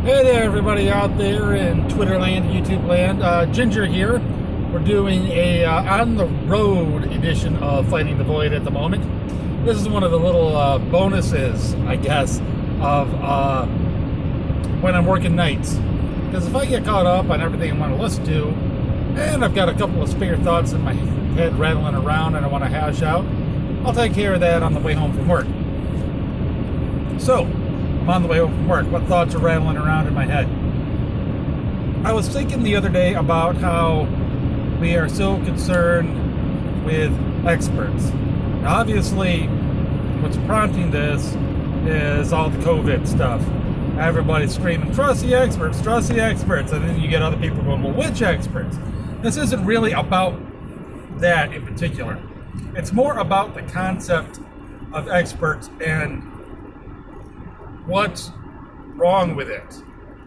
Hey there, everybody out there in Twitter land, YouTube land. Ginger here. We're doing a on the road edition of Fighting the Void at the moment. This is one of the little bonuses, I guess, of when I'm working nights. Because if I get caught up on everything I want to listen to, and I've got a couple of spare thoughts in my head rattling around and I want to hash out, I'll take care of that on the way home from work. So, I'm on the way home from work. What thoughts are rattling around in my head? I was thinking the other day about how we are so concerned with experts. Now, obviously, what's prompting this is all the COVID stuff. Everybody's screaming, trust the experts, trust the experts. And then you get other people going, well, which experts? This isn't really about that in particular. It's more about the concept of experts and what's wrong with it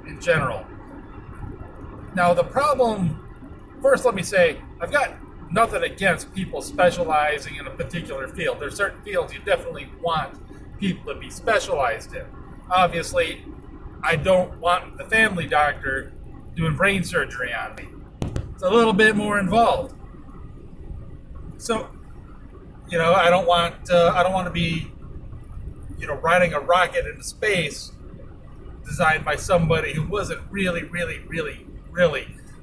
in general. Now, the problem, first let me say, I've got nothing against people specializing in a particular field. There's certain fields you definitely want people to be specialized in. Obviously, I don't want the family doctor doing brain surgery on me. It's a little bit more involved. So, I don't want to be riding a rocket into space designed by somebody who wasn't really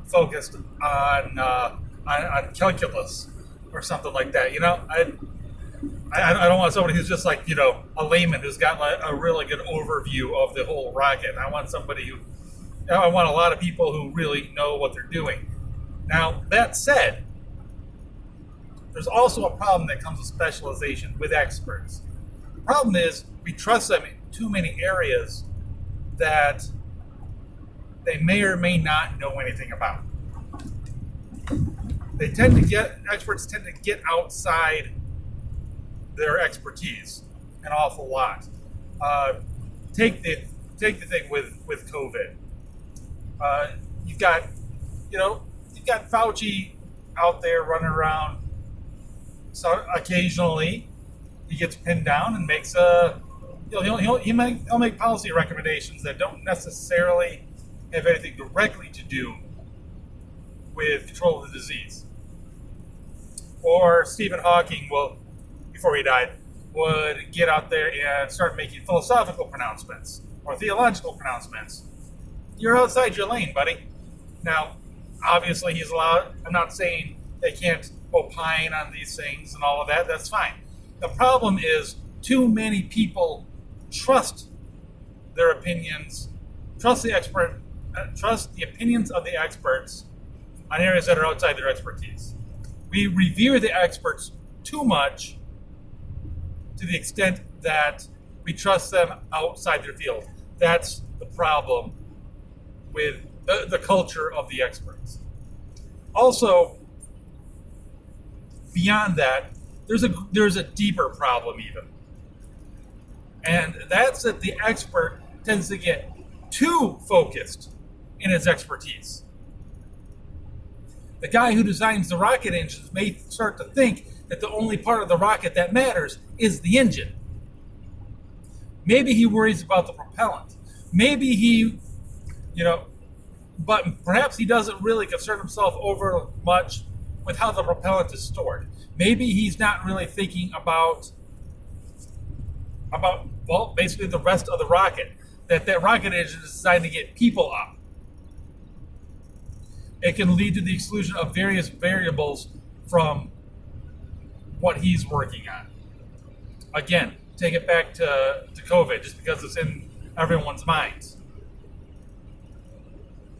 focused on calculus or something like that. I don't want somebody who's just like, a layman who's got like a really good overview of the whole rocket. I want a lot of people who really know what they're doing. Now, that said, there's also a problem that comes with specialization with experts. The problem is we trust them in too many areas that they may or may not know anything about. Experts tend to get outside their expertise an awful lot. Take the thing with COVID. You've got Fauci out there running around. So occasionally he gets pinned down and makes he'll make policy recommendations that don't necessarily have anything directly to do with control of the disease. Or Stephen Hawking before he died, would get out there and start making philosophical pronouncements or theological pronouncements. You're outside your lane, buddy. Now, obviously he's allowed. I'm not saying they can't opine on these things and all of that. That's fine. The problem is too many people trust their opinions, trust the opinions of the experts on areas that are outside their expertise. We revere the experts too much to the extent that we trust them outside their field. That's the problem with the culture of the experts. Also, beyond that, there's a deeper problem even. And that's that the expert tends to get too focused in his expertise. The guy who designs the rocket engines may start to think that the only part of the rocket that matters is the engine. Maybe he worries about the propellant. Maybe but perhaps he doesn't really concern himself over much with how the propellant is stored. Maybe he's not really thinking about basically the rest of the rocket. That rocket engine is designed to get people up. It can lead to the exclusion of various variables from what he's working on. Again, take it back to COVID, just because it's in everyone's minds.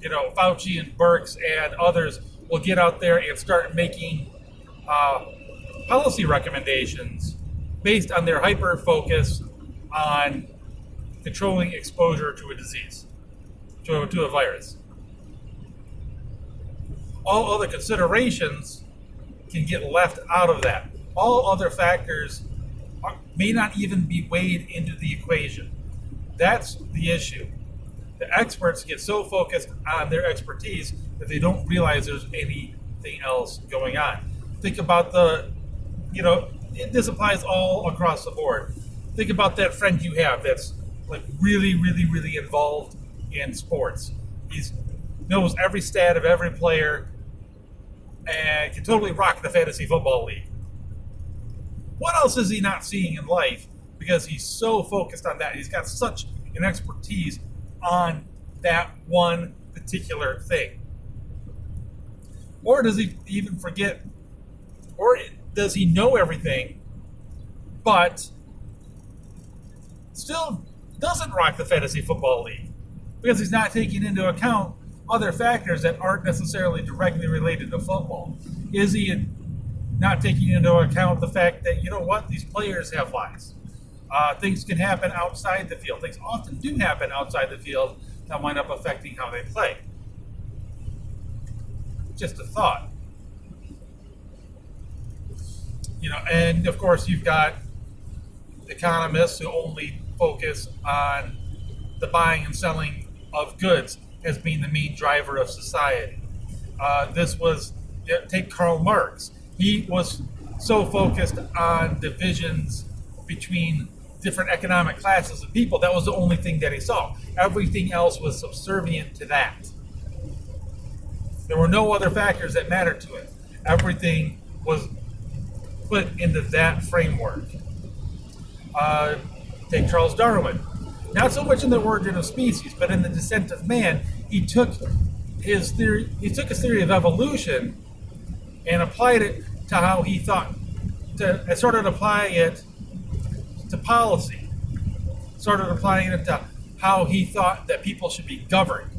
Fauci and Birx and others will get out there and start making policy recommendations based on their hyper focus on controlling exposure to a disease, to a virus. All other considerations can get left out of that. All other factors may not even be weighed into the equation. That's the issue. The experts get so focused on their expertise that they don't realize there's anything else going on. Think about this applies all across the board. Think about that friend you have that's like really involved in sports. He knows every stat of every player and can totally rock the fantasy football league. What else is he not seeing in life? Because he's so focused on that. He's got such an expertise on that one particular thing. Or does he even forget, or does he know everything, but still doesn't rock the fantasy football league? Because he's not taking into account other factors that aren't necessarily directly related to football. Is he not taking into account the fact that, you know what, these players have lives? Things can happen outside the field. Things often do happen outside the field that wind up affecting how they play. Just a thought. And of course you've got economists who only focus on the buying and selling of goods as being the main driver of society. Take Karl Marx. He was so focused on divisions between different economic classes of people. That was the only thing that he saw. Everything else was subservient to that. There were no other factors that mattered to it. Everything was put into that framework. Take Charles Darwin. Not so much in the origin of species, but in the descent of man, he took his theory of evolution and applied it to how he thought, started applying it to policy, started applying it to how he thought that people should be governed,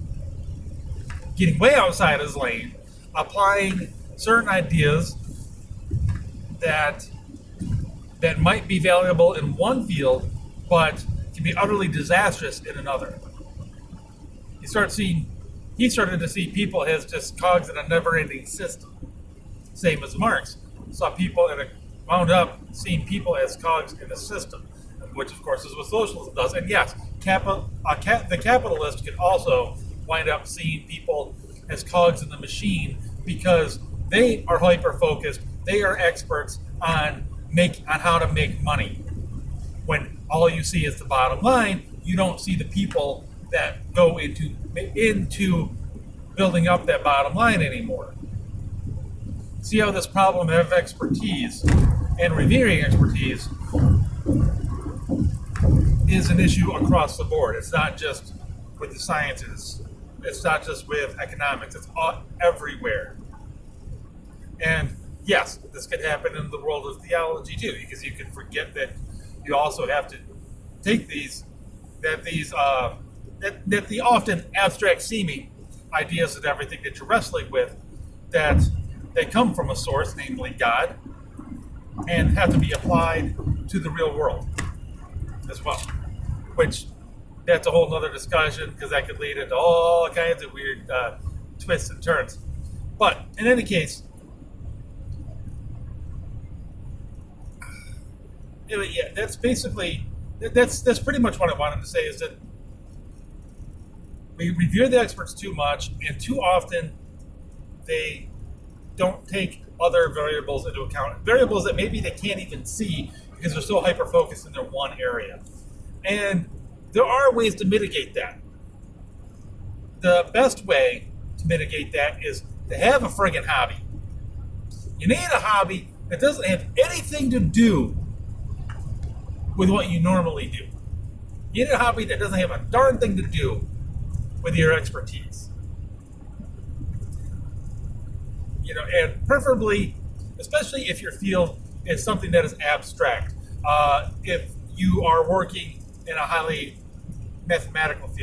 getting way outside his lane, applying certain ideas that might be valuable in one field, but can be utterly disastrous in another. He started to see people as just cogs in a never-ending system. Same as Marx wound up seeing people as cogs in a system, which of course is what socialism does. And yes, the capitalist can also wind up seeing people as cogs in the machine because they are hyper-focused. They are experts on how to make money. When all you see is the bottom line, you don't see the people that go into building up that bottom line anymore. See how this problem of expertise and revering expertise is an issue across the board. It's not just with the sciences. It's not just with economics. It's everywhere. And yes, this could happen in the world of theology too, because you can forget that you also have to take that the often abstract seeming ideas and everything that you're wrestling with, that they come from a source, namely God, and have to be applied to the real world as well. Which, that's a whole other discussion, because that could lead into all kinds of weird twists and turns. But in any case, yeah, that's basically that's pretty much what I wanted to say, is that we revere the experts too much, and too often they don't take other variables into account. Variables that maybe they can't even see because they're so hyper-focused in their one area. And there are ways to mitigate that. The best way to mitigate that is to have a friggin' hobby. You need a hobby that doesn't have anything to do with what you normally do. You need a hobby that doesn't have a darn thing to do with your expertise. And preferably, especially if your field is something that is abstract. If you are working in a highly mathematical field,